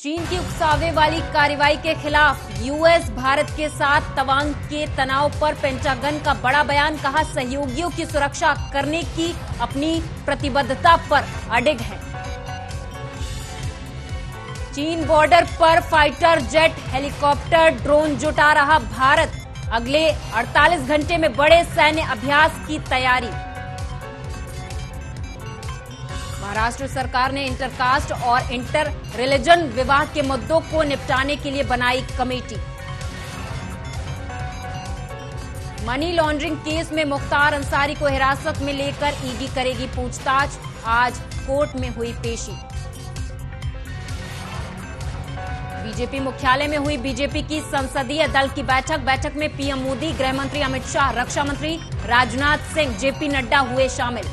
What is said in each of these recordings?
चीन की उकसावे वाली कार्रवाई के खिलाफ यूएस भारत के साथ तवांग के तनाव पर पेंटागन का बड़ा बयान। कहा, सहयोगियों की सुरक्षा करने की अपनी प्रतिबद्धता पर अडिग है। चीन बॉर्डर पर फाइटर जेट, हेलीकॉप्टर, ड्रोन जुटा रहा भारत। अगले 48 घंटे में बड़े सैन्य अभ्यास की तैयारी। महाराष्ट्र सरकार ने इंटरकास्ट और इंटर रिलीजन विवाह के मुद्दों को निपटाने के लिए बनाई कमेटी। मनी लॉन्ड्रिंग केस में मुख्तार अंसारी को हिरासत में लेकर ईडी करेगी पूछताछ। आज कोर्ट में हुई पेशी। बीजेपी मुख्यालय में हुई बीजेपी की संसदीय दल की बैठक में पीएम मोदी, गृह मंत्री अमित शाह, रक्षा मंत्री राजनाथ सिंह, जेपी नड्डा हुए शामिल।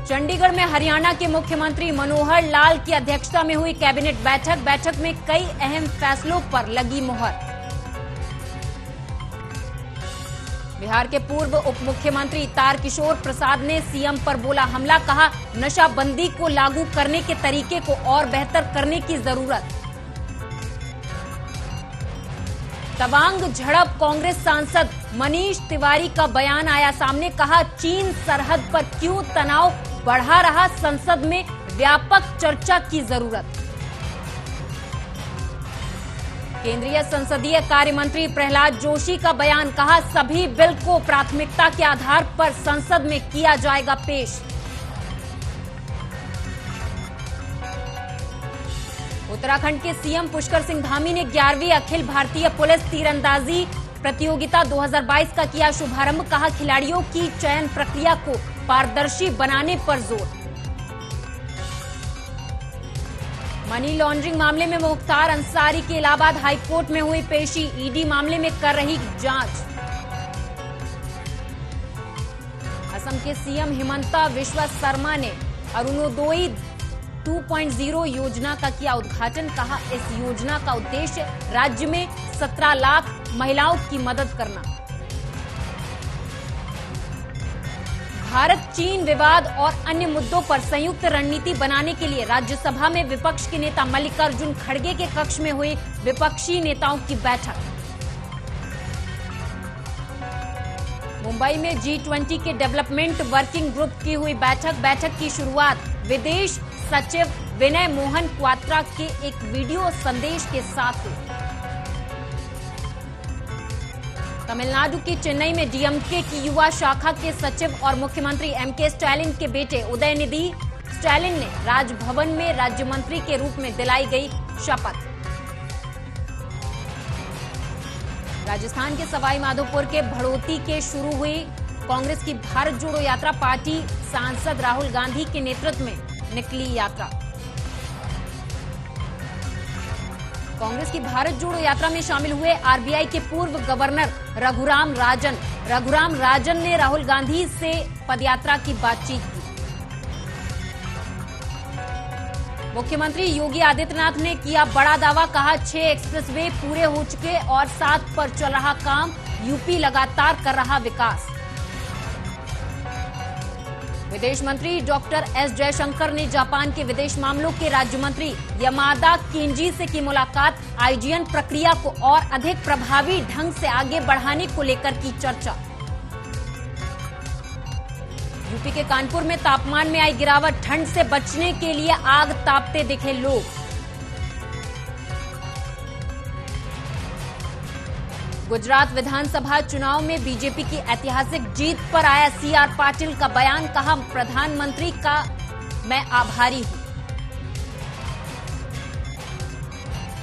चंडीगढ़ में हरियाणा के मुख्यमंत्री मनोहर लाल की अध्यक्षता में हुई कैबिनेट बैठक में कई अहम फैसलों पर लगी मुहर। बिहार के पूर्व उप मुख्यमंत्री तारकिशोर प्रसाद ने सीएम पर बोला हमला। कहा, नशाबंदी को लागू करने के तरीके को और बेहतर करने की जरूरत। तवांग झड़प, कांग्रेस सांसद मनीष तिवारी का बयान आया सामने। कहा, चीन सरहद पर क्यों तनाव बढ़ा रहा, संसद में व्यापक चर्चा की जरूरत। केंद्रीय संसदीय कार्य मंत्री प्रहलाद जोशी का बयान। कहा, सभी बिल को प्राथमिकता के आधार पर संसद में किया जाएगा पेश। उत्तराखंड के सीएम पुष्कर सिंह धामी ने 11वीं अखिल भारतीय पुलिस तीरंदाजी प्रतियोगिता 2022 का किया शुभारंभ। कहा, खिलाड़ियों की चयन प्रक्रिया को पारदर्शी बनाने पर जोर। मनी लॉन्ड्रिंग मामले में मुख्तार अंसारी की इलाहाबाद हाईकोर्ट में हुई पेशी। ईडी मामले में कर रही जांच। असम के सीएम हिमंता बिस्वा शर्मा ने अरुणोदय 2.0 योजना का किया उद्घाटन। कहा, इस योजना का उद्देश्य राज्य में 17 लाख महिलाओं की मदद करना। भारत चीन विवाद और अन्य मुद्दों पर संयुक्त रणनीति बनाने के लिए राज्यसभा में विपक्ष के नेता मल्लिकार्जुन खड़गे के कक्ष में हुई विपक्षी नेताओं की बैठक। मुंबई में G20 के डेवलपमेंट वर्किंग ग्रुप की हुई बैठक की शुरुआत विदेश सचिव विनय मोहन क्वात्रा के एक वीडियो संदेश के साथ हुई। तमिलनाडु के चेन्नई में डीएमके की युवा शाखा के सचिव और मुख्यमंत्री एमके स्टालिन के बेटे उदयनिधि स्टालिन ने राजभवन में राज्य मंत्री के रूप में दिलाई गई शपथ। राजस्थान के सवाई माधोपुर के भड़ोती के शुरू हुई कांग्रेस की भारत जोड़ो यात्रा। पार्टी सांसद राहुल गांधी के नेतृत्व में निकली यात्रा। कांग्रेस की भारत जोड़ो यात्रा में शामिल हुए आरबीआई के पूर्व गवर्नर रघुराम राजन ने राहुल गांधी से पदयात्रा की बातचीत की। मुख्यमंत्री योगी आदित्यनाथ ने किया बड़ा दावा। कहा, 6 एक्सप्रेसवे पूरे हो चुके और 7 पर चल रहा काम। यूपी लगातार कर रहा विकास। विदेश मंत्री डॉक्टर एस जयशंकर ने जापान के विदेश मामलों के राज्य मंत्री यामादा केंजी से की मुलाकात। आईजीएन प्रक्रिया को और अधिक प्रभावी ढंग से आगे बढ़ाने को लेकर की चर्चा। यूपी के कानपुर में तापमान में आई गिरावट। ठंड से बचने के लिए आग तापते दिखे लोग। गुजरात विधानसभा चुनाव में बीजेपी की ऐतिहासिक जीत पर आया सीआर पाटिल का बयान। कहा, प्रधानमंत्री का मैं आभारी हूं।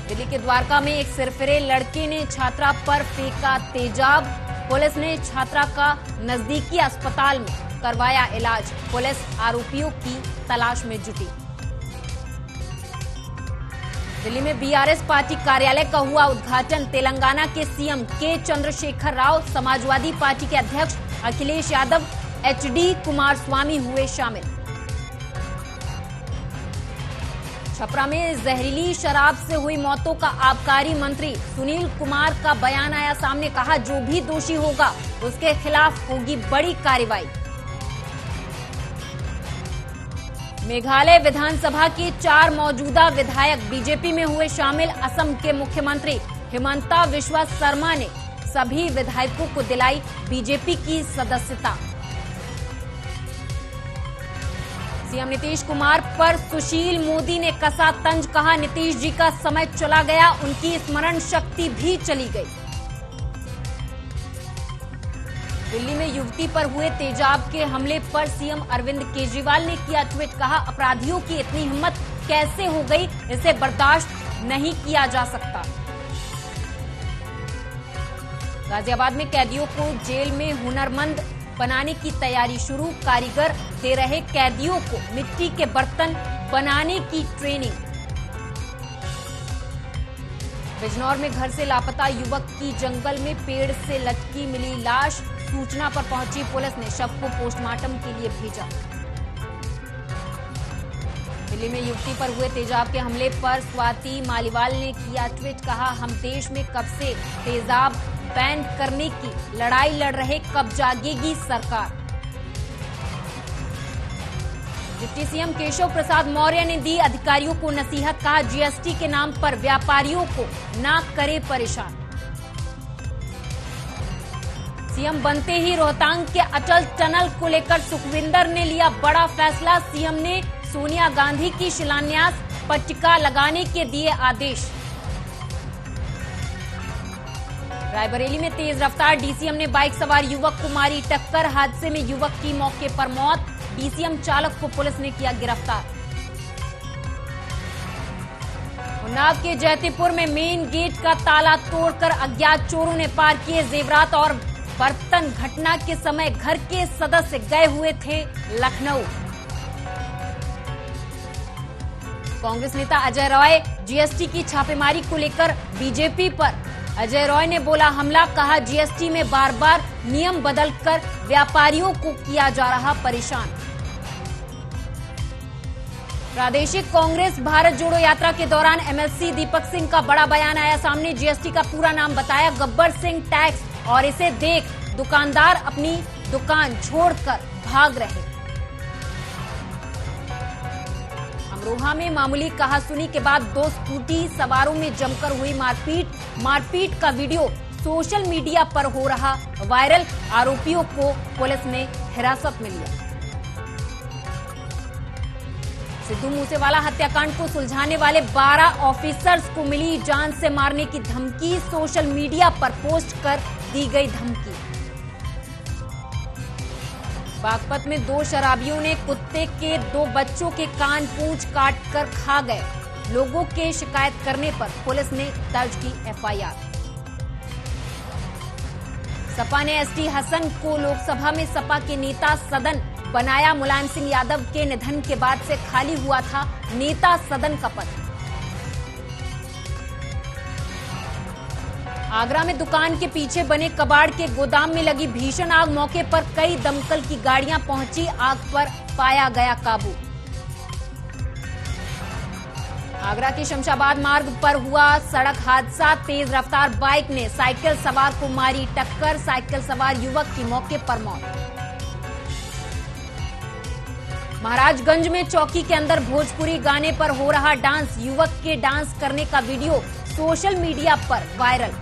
दिल्ली के द्वारका में एक सिरफिरे लड़के ने छात्रा पर फेंका तेजाब। पुलिस ने छात्रा का नजदीकी अस्पताल में करवाया इलाज। पुलिस आरोपियों की तलाश में जुटी। दिल्ली में बीआरएस पार्टी कार्यालय का हुआ उद्घाटन। तेलंगाना के सीएम के चंद्रशेखर राव, समाजवादी पार्टी के अध्यक्ष अखिलेश यादव, एचडी कुमारस्वामी हुए शामिल। छपरा में जहरीली शराब से हुई मौतों का आबकारी मंत्री सुनील कुमार का बयान आया सामने। कहा, जो भी दोषी होगा उसके खिलाफ होगी बड़ी कार्रवाई। मेघालय विधानसभा के 4 मौजूदा विधायक बीजेपी में हुए शामिल। असम के मुख्यमंत्री हिमंता बिस्वा शर्मा ने सभी विधायकों को दिलाई बीजेपी की सदस्यता। सीएम नीतीश कुमार पर सुशील मोदी ने कसा तंज, कहा नीतीश जी का समय चला गया, उनकी स्मरण शक्ति भी चली गई। दिल्ली में युवती पर हुए तेजाब के हमले पर सीएम अरविंद केजरीवाल ने किया ट्वीट, कहा अपराधियों की इतनी हिम्मत कैसे हो गई, इसे बर्दाश्त नहीं किया जा सकता। गाजियाबाद में कैदियों को जेल में हुनरमंद बनाने की तैयारी शुरू, कारीगर दे रहे कैदियों को मिट्टी के बर्तन बनाने की ट्रेनिंग। बिजनौर में घर से लापता युवक की जंगल में पेड़ से लटकी मिली लाश, सूचना पर पहुंची पुलिस ने शव को पोस्टमार्टम के लिए भेजा। दिल्ली में युवती पर हुए तेजाब के हमले पर स्वाति मालीवाल ने किया ट्वीट, कहा हम देश में कब से तेजाब बैन करने की लड़ाई लड़ रहे, कब जागेगी सरकार। डिप्टी सीएम केशव प्रसाद मौर्य ने दी अधिकारियों को नसीहत, कहा जीएसटी के नाम पर व्यापारियों को ना करे परेशान। सीएम बनते ही रोहतांग के अटल टनल को लेकर सुखविंदर ने लिया बड़ा फैसला, सीएम ने सोनिया गांधी की शिलान्यास पट्टिका लगाने के दिए आदेश। रायबरेली में तेज रफ्तार डीसीएम ने बाइक सवार युवक को मारी टक्कर, हादसे में युवक की मौके पर मौत, डीसीएम चालक को पुलिस ने किया गिरफ्तार। उन्नाव के जयतीपुर में मेन गेट का ताला तोड़कर अज्ञात चोरों ने पार किए जेवरात और बर्तन, घटना के समय घर के सदस्य गए हुए थे लखनऊ। कांग्रेस नेता अजय रॉय जीएसटी की छापेमारी को लेकर बीजेपी पर, अजय रॉय ने बोला हमला, कहा जीएसटी में बार बार नियम बदलकर व्यापारियों को किया जा रहा परेशान। प्रादेशिक कांग्रेस भारत जोड़ो यात्रा के दौरान एमएलसी दीपक सिंह का बड़ा बयान आया सामने, जीएसटी का पूरा नाम बताया गब्बर सिंह टैक्स, और इसे देख दुकानदार अपनी दुकान छोड़कर भाग रहे। अमरोहा में मामूली कहासुनी के बाद 2 स्कूटी सवारों में जमकर हुई मारपीट का वीडियो सोशल मीडिया पर हो रहा वायरल, आरोपियों को पुलिस ने हिरासत में लिया। सिद्धू मूसेवाला हत्याकांड को सुलझाने वाले 12 ऑफिसर्स को मिली जान से मारने की धमकी, सोशल मीडिया पर पोस्ट कर दी गई धमकी। बागपत में 2 शराबियों ने कुत्ते के 2 बच्चों के कान पूंछ काट कर खा गए, लोगों के शिकायत करने पर पुलिस ने दर्ज की एफआईआर। सपा ने एसटी हसन को लोकसभा में सपा के नेता सदन बनाया, मुलायम सिंह यादव के निधन के बाद से खाली हुआ था नेता सदन का पद। आगरा में दुकान के पीछे बने कबाड़ के गोदाम में लगी भीषण आग, मौके पर कई दमकल की गाड़ियां पहुंची, आग पर पाया गया काबू। आगरा के शमशाबाद मार्ग पर हुआ सड़क हादसा, तेज रफ्तार बाइक ने साइकिल सवार को मारी टक्कर, साइकिल सवार युवक की मौके पर मौत। महाराजगंज में चौकी के अंदर भोजपुरी गाने पर हो रहा डांस, युवक के डांस करने का वीडियो सोशल मीडिया पर वायरल।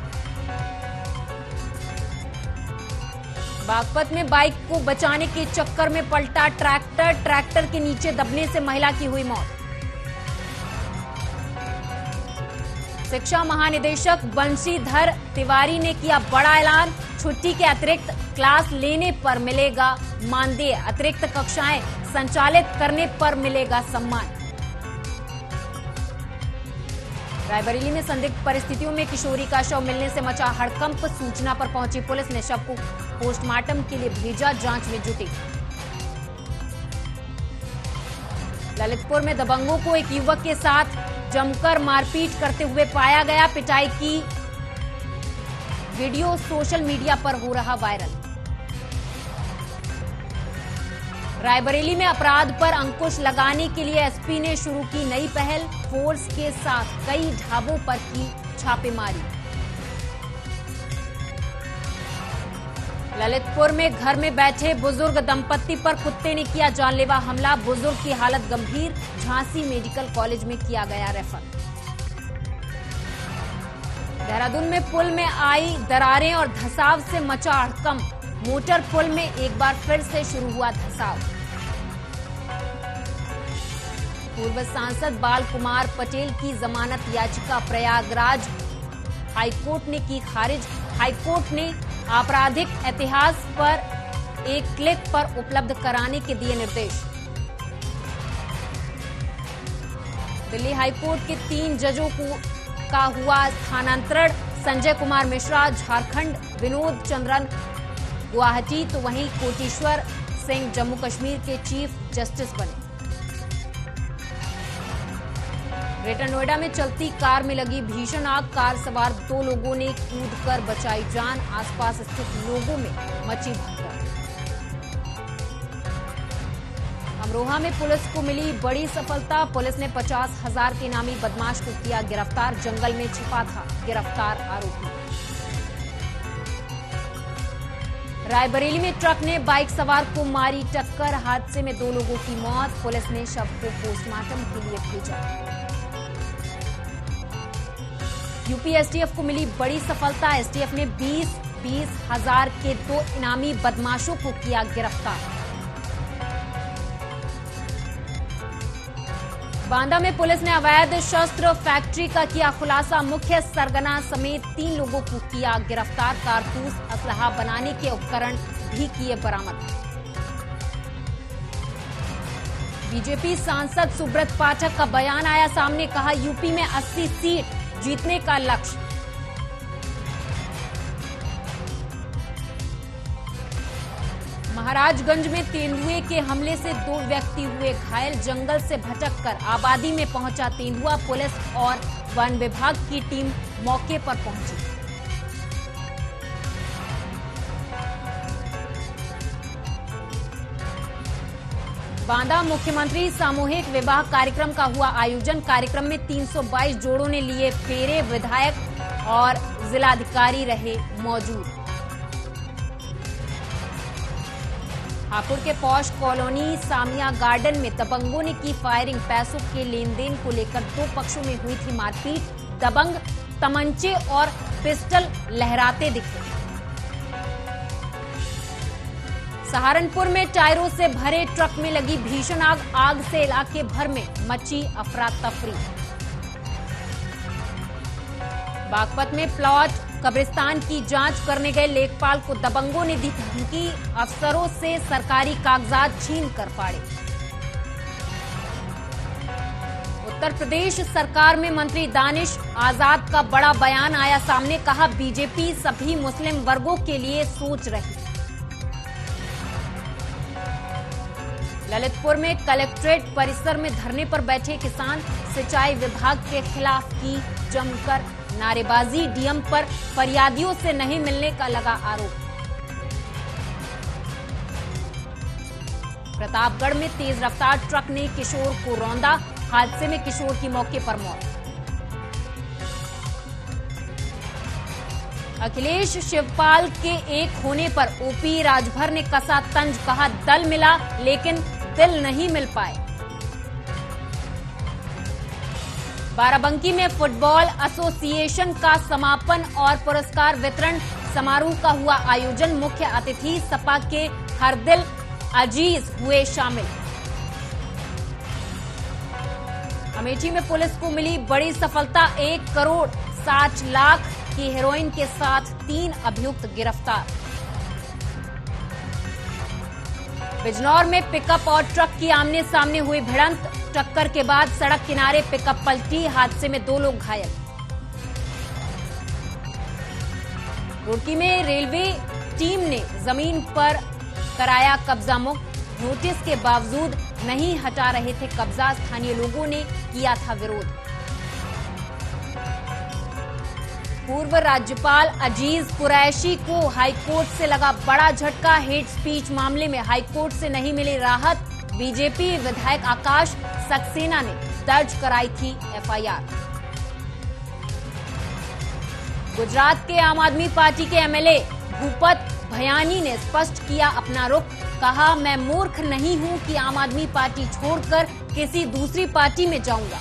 बागपत में बाइक को बचाने के चक्कर में पलटा ट्रैक्टर के नीचे दबने से महिला की हुई मौत। शिक्षा महानिदेशक बंशीधर तिवारी ने किया बड़ा ऐलान, छुट्टी के अतिरिक्त क्लास लेने पर मिलेगा मानदेय, अतिरिक्त कक्षाएं संचालित करने पर मिलेगा सम्मान। रायबरेली में संदिग्ध परिस्थितियों में किशोरी का शव मिलने से मचा हड़कंप, सूचना पर पहुंची पुलिस ने शव को पोस्टमार्टम के लिए भेजा, जांच में जुटी। ललितपुर में दबंगों को एक युवक के साथ जमकर मारपीट करते हुए पाया गया, पिटाई की वीडियो सोशल मीडिया पर हो रहा वायरल। रायबरेली में अपराध पर अंकुश लगाने के लिए एसपी ने शुरू की नई पहल, फोर्स के साथ कई ढाबों पर की छापेमारी। ललितपुर में घर में बैठे बुजुर्ग दंपत्ति पर कुत्ते ने किया जानलेवा हमला। बुजुर्ग की हालत गंभीर, झांसी मेडिकल कॉलेज में किया गया रेफर। देहरादून में पुल में आई दरारें और धंसाव से मचा हड़कंप। मोटर पुल में एक बार फिर से शुरू हुआ धंसाव। पूर्व सांसद बाल कुमार पटेल की जमानत याचिका प्रयागराज हाईकोर्ट ने की खारिज। हाईकोर्ट ने आपराधिक इतिहास पर एक क्लिक पर उपलब्ध कराने के दिए निर्देश। दिल्ली हाईकोर्ट के 3 जजों का हुआ स्थानांतरण। संजय कुमार मिश्रा झारखंड, विनोद चंद्रन गुवाहाटी, तो वहीं कोटेश्वर सिंह जम्मू कश्मीर के चीफ जस्टिस बने। ग्रेटर नोएडा में चलती कार में लगी भीषण आग। कार सवार 2 लोगों ने कूदकर बचाई जान। आसपास स्थित लोगों में मची भगदड़। अमरोहा में पुलिस को मिली बड़ी सफलता। पुलिस ने 50,000 के इनामी बदमाश को किया गिरफ्तार। जंगल में छिपा था गिरफ्तार आरोपी। रायबरेली में ट्रक ने बाइक सवार को मारी टक्कर। हादसे में 2 लोगों की मौत। पुलिस ने शव को पोस्टमार्टम के लिए भेजा। यूपी एसटीएफ को मिली बड़ी सफलता। एसटीएफ ने 20,000 के 2 इनामी बदमाशों को किया गिरफ्तार। बांदा में पुलिस ने अवैध शस्त्र फैक्ट्री का किया खुलासा। मुख्य सरगना समेत 3 लोगों को किया गिरफ्तार। कारतूस, असलहा बनाने के उपकरण भी किए बरामद। बीजेपी सांसद सुब्रत पाठक का बयान आया सामने। कहा, यूपी में 80 सीट जीतने का लक्ष्य। महाराजगंज में तेंदुए के हमले से 2 व्यक्ति हुए घायल। जंगल से भटककर आबादी में पहुंचा तेंदुआ। पुलिस और वन विभाग की टीम मौके पर पहुंची। बांदा मुख्यमंत्री सामूहिक विवाह कार्यक्रम का हुआ आयोजन। कार्यक्रम में 322 जोड़ों ने लिए फेरे। विधायक और जिलाधिकारी रहे मौजूद। हापुड़ के पॉश कॉलोनी सामिया गार्डन में दबंगों ने की फायरिंग। पैसों के लेन देन को लेकर 2 पक्षों में हुई थी मारपीट। दबंग तमंचे और पिस्टल लहराते दिखे। सहारनपुर में टायरों से भरे ट्रक में लगी भीषण आग। आग से इलाके भर में मची अफरा तफरी। बागपत में प्लॉट कब्रिस्तान की जांच करने गए लेखपाल को दबंगों ने दी धमकी। अफसरों से सरकारी कागजात छीन कर फाड़े। उत्तर प्रदेश सरकार में मंत्री दानिश आजाद का बड़ा बयान आया सामने। कहा, बीजेपी सभी मुस्लिम वर्गों के लिए सोच रही। ललितपुर में कलेक्ट्रेट परिसर में धरने पर बैठे किसान। सिंचाई विभाग के खिलाफ की जमकर नारेबाजी। डीएम पर फरियादियों से नहीं मिलने का लगा आरोप। प्रतापगढ़ में तेज रफ्तार ट्रक ने किशोर को रौंदा। हादसे में किशोर की मौके पर मौत। अखिलेश शिवपाल के एक होने पर ओपी राजभर ने कसा तंज। कहा, दल मिला लेकिन दिल नहीं मिल पाए। बाराबंकी में फुटबॉल एसोसिएशन का समापन और पुरस्कार वितरण समारोह का हुआ आयोजन। मुख्य अतिथि सपा के हरदिल अजीज हुए शामिल। अमेठी में पुलिस को मिली बड़ी सफलता। 1 करोड़ 60 लाख की हेरोइन के साथ 3 अभियुक्त गिरफ्तार। बिजनौर में पिकअप और ट्रक की आमने सामने हुई भिड़ंत। टक्कर के बाद सड़क किनारे पिकअप पलटी। हादसे में 2 लोग घायल। रुड़की में रेलवे टीम ने जमीन पर कराया कब्जा मुक्त। नोटिस के बावजूद नहीं हटा रहे थे कब्जा। स्थानीय लोगों ने किया था विरोध। पूर्व राज्यपाल अजीज कुरैशी को हाईकोर्ट से लगा बड़ा झटका। हेट स्पीच मामले में हाईकोर्ट से नहीं मिली राहत। बीजेपी विधायक आकाश सक्सेना ने दर्ज कराई थी एफआईआर। गुजरात के आम आदमी पार्टी के एमएलए भूपत भयानी ने स्पष्ट किया अपना रुख, कहा मैं मूर्ख नहीं हूं कि आम आदमी पार्टी छोड़कर किसी दूसरी पार्टी में जाऊंगा।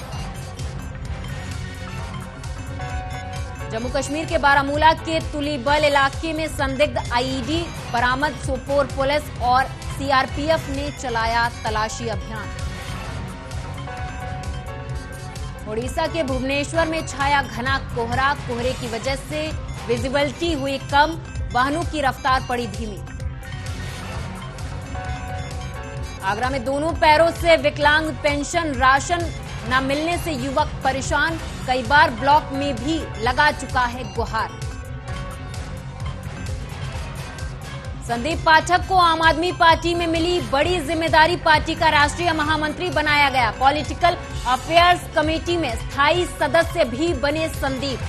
जम्मू कश्मीर के बारामूला के तुलीबल इलाके में संदिग्ध आईईडी बरामद, सोपोर पुलिस और सीआरपीएफ ने चलाया तलाशी अभियान। ओडिशा के भुवनेश्वर में छाया घना कोहरा, कोहरे की वजह से विजिबिलिटी हुई कम, वाहनों की रफ्तार पड़ी धीमी। आगरा में दोनों पैरों से विकलांग, पेंशन राशन न मिलने से युवक परेशान, कई बार ब्लॉक में भी लगा चुका है गुहार। संदीप पाठक को आम आदमी पार्टी में मिली बड़ी जिम्मेदारी, पार्टी का राष्ट्रीय महामंत्री बनाया गया। पॉलिटिकल अफेयर्स कमेटी में स्थायी सदस्य भी बने संदीप।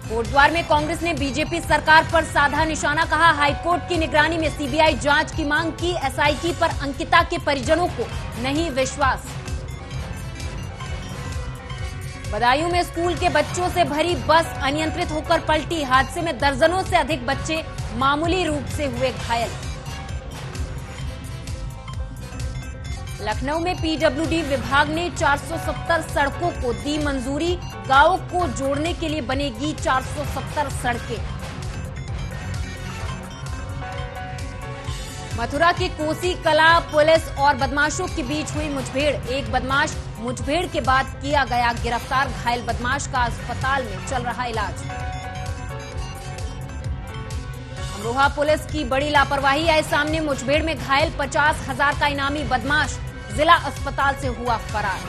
कोटद्वार में कांग्रेस ने बीजेपी सरकार पर साधा निशाना, कहा हाईकोर्ट की निगरानी में सीबीआई जांच की मांग की, एसआईटी पर अंकिता के परिजनों को नहीं विश्वास। बदायूं में स्कूल के बच्चों से भरी बस अनियंत्रित होकर पलटी, हादसे में दर्जनों से अधिक बच्चे मामूली रूप से हुए घायल। लखनऊ में पीडब्ल्यूडी विभाग ने 470 सड़कों को दी मंजूरी, गांवों को जोड़ने के लिए बनेगी 470 सड़कें। मथुरा के कोसी कला पुलिस और बदमाशों के बीच हुई मुठभेड़, एक बदमाश मुठभेड़ के बाद किया गया गिरफ्तार, घायल बदमाश का अस्पताल में चल रहा इलाज। अमरोहा पुलिस की बड़ी लापरवाही आई सामने, मुठभेड़ में घायल 50,000 का इनामी बदमाश जिला अस्पताल से हुआ फरार।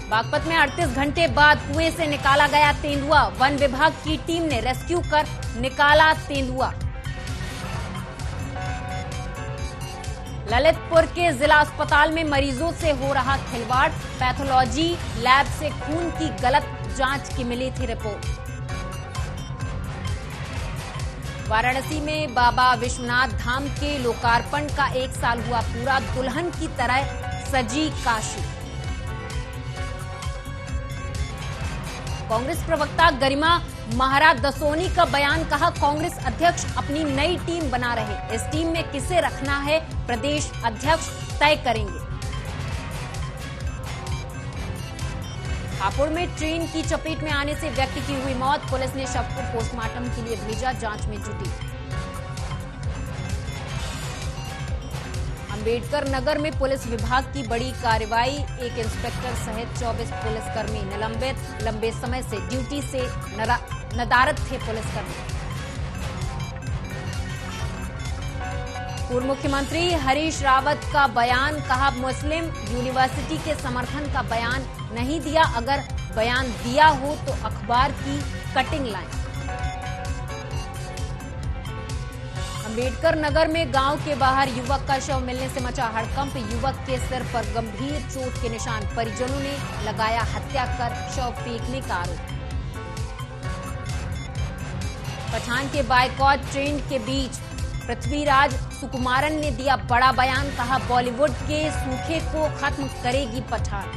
बागपत में 38 घंटे बाद कुएं से निकाला गया तेंदुआ, वन विभाग की टीम ने रेस्क्यू कर निकाला तेंदुआ। ललितपुर के जिला अस्पताल में मरीजों से हो रहा खिलवाड़, पैथोलॉजी लैब से खून की गलत जांच की मिली थी रिपोर्ट। वाराणसी में बाबा विश्वनाथ धाम के लोकार्पण का 1 साल हुआ पूरा, दुल्हन की तरह सजी काशी। कांग्रेस प्रवक्ता गरिमा महाराज दसोनी का बयान, कहा कांग्रेस अध्यक्ष अपनी नई टीम बना रहे, इस टीम में किसे रखना है प्रदेश अध्यक्ष तय करेंगे। हापुड़ में ट्रेन की चपेट में आने से व्यक्ति की हुई मौत, पुलिस ने शव को पोस्टमार्टम के लिए भेजा, जांच में जुटी। अंबेडकर नगर में पुलिस विभाग की बड़ी कार्रवाई, एक इंस्पेक्टर सहित 24 पुलिसकर्मी निलंबित, लंबे समय से ड्यूटी से नदारद थे पुलिसकर्मी। पूर्व मुख्यमंत्री हरीश रावत का बयान, कहा मुस्लिम यूनिवर्सिटी के समर्थन का बयान नहीं दिया, अगर बयान दिया हो तो अखबार की कटिंग लाइन। अंबेडकर नगर में गांव के बाहर युवक का शव मिलने से मचा हड़कंप, युवक के सिर पर गंभीर चोट के निशान, परिजनों ने लगाया हत्या कर शव फेंकने का आरोप। पठान के बायकॉट ट्रेंड के बीच पृथ्वीराज सुकुमारन ने दिया बड़ा बयान, कहा बॉलीवुड के सूखे को खत्म करेगी पठान।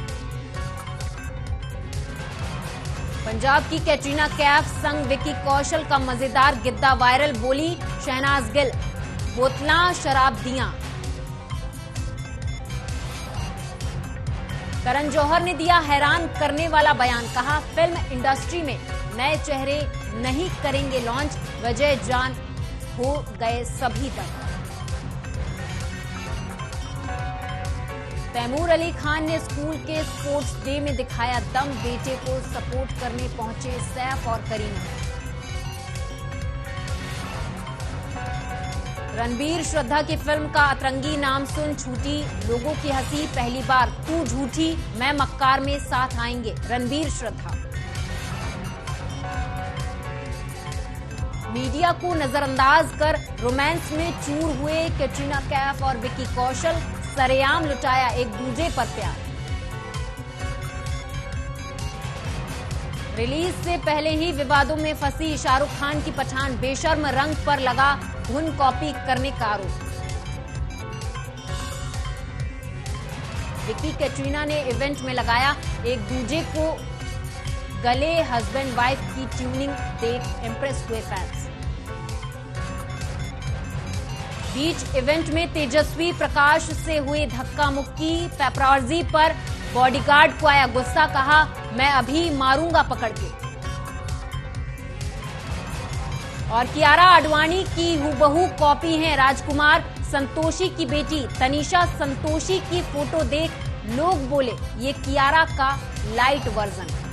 पंजाब की कैटरीना कैफ संग विकी कौशल का मजेदार गिद्दा वायरल, बोली शहनाज गिल बोतलां शराब दियां। करण जौहर ने दिया हैरान करने वाला बयान, कहा फिल्म इंडस्ट्री में नए चेहरे नहीं करेंगे लॉन्च, वजह जान हो गए सभी तक। तैमूर अली खान ने स्कूल के स्पोर्ट्स डे में दिखाया दम, बेटे को सपोर्ट करने पहुंचे सैफ और करीना। रणबीर श्रद्धा की फिल्म का अतरंगी नाम सुन छूटी लोगों की हंसी, पहली बार तू झूठी मैं मक्कार में साथ आएंगे रणबीर श्रद्धा। मीडिया को नजरअंदाज कर रोमांस में चूर हुए कैटरीना कैफ और विकी कौशल, सरेआम लुटाया एक दूजे पर प्यार। रिलीज से पहले ही विवादों में फंसी शाहरुख खान की पठान, बेशर्म रंग पर लगा धुन कॉपी करने का आरोप। विकी कैटरीना ने इवेंट में लगाया एक दूजे को गले हस्बैंड वाइफ की ट्यूनिंग देख इम्प्रेस हुए फैंस। बीच इवेंट में तेजस्वी प्रकाश से हुई धक्का मुक्की, पेपराजी पर बॉडीगार्ड को आया गुस्सा, कहा मैं अभी मारूंगा पकड़ के। और कियारा आडवाणी की हूबहू कॉपी हैं राजकुमार संतोषी की बेटी तनीषा संतोषी की फोटो देख लोग बोले ये कियारा का लाइट वर्जन।